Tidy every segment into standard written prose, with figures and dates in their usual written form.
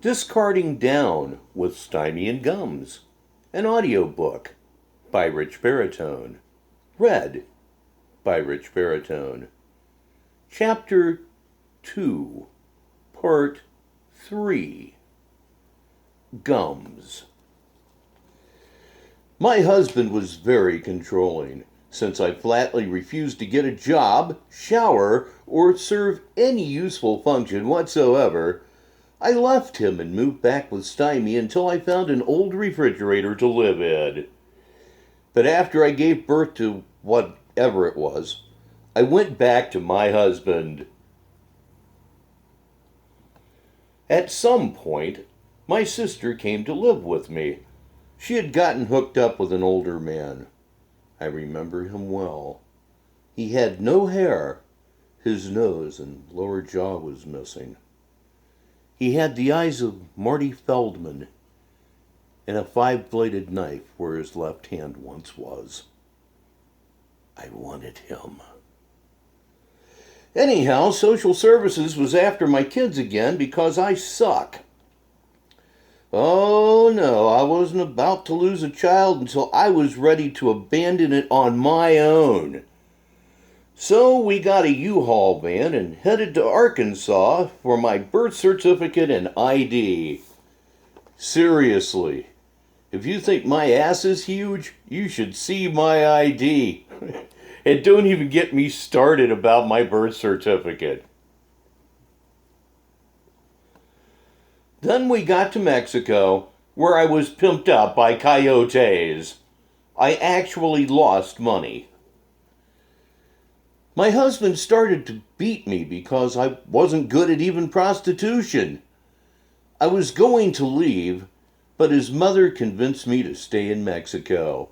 Discarding Down with Stymie and Gums, an audiobook by Rich Baritone, read by Rich Baritone. Chapter 2, Part 3, Gums. My husband was very controlling, since I flatly refused to get a job, shower, or serve any useful function whatsoever. I left him and moved back with Stymie until I found an old refrigerator to live in. But after I gave birth to whatever it was, I went back to my husband. At some point, my sister came to live with me. She had gotten hooked up with an older man. I remember him well. He had no hair. His nose and lower jaw was missing. He had the eyes of Marty Feldman and a 5-bladed knife where his left hand once was. I wanted him. Anyhow, social services was after my kids again because I suck. Oh no, I wasn't about to lose a child until I was ready to abandon it on my own. So we got a U-Haul van and headed to Arkansas for my birth certificate and ID. Seriously, if you think my ass is huge, you should see my ID. And don't even get me started about my birth certificate. Then we got to Mexico, where I was pimped up by coyotes. I actually lost money. My husband started to beat me because I wasn't good at even prostitution. I was going to leave, but his mother convinced me to stay in Mexico.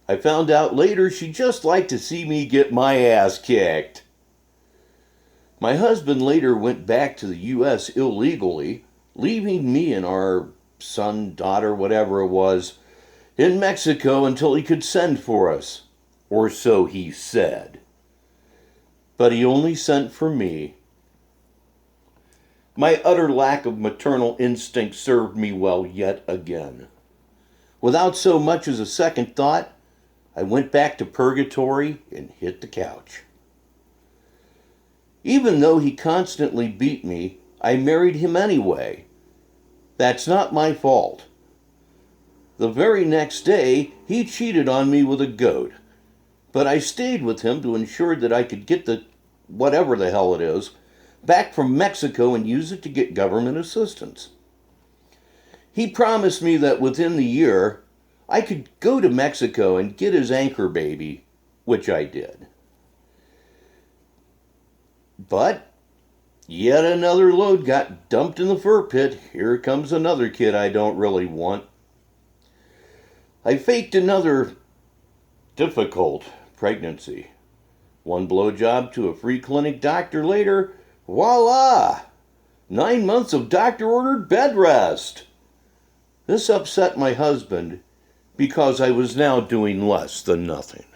I found out later she just liked to see me get my ass kicked. My husband later went back to the U.S. illegally, leaving me and our son, daughter, whatever it was, in Mexico until he could send for us. Or so he said. But he only sent for me. My utter lack of maternal instinct served me well yet again. Without so much as a second thought, I went back to purgatory and hit the couch. Even though he constantly beat me, I married him anyway. That's not my fault. The very next day, he cheated on me with a goat. But I stayed with him to ensure that I could get the whatever the hell it is back from Mexico and use it to get government assistance. He promised me that within the year, I could go to Mexico and get his anchor baby, which I did. But yet another load got dumped in the fur pit. Here comes another kid I don't really want. I faked another difficult pregnancy. One blowjob to a free clinic doctor later, voila! 9 months of doctor-ordered bed rest. This upset my husband because I was now doing less than nothing.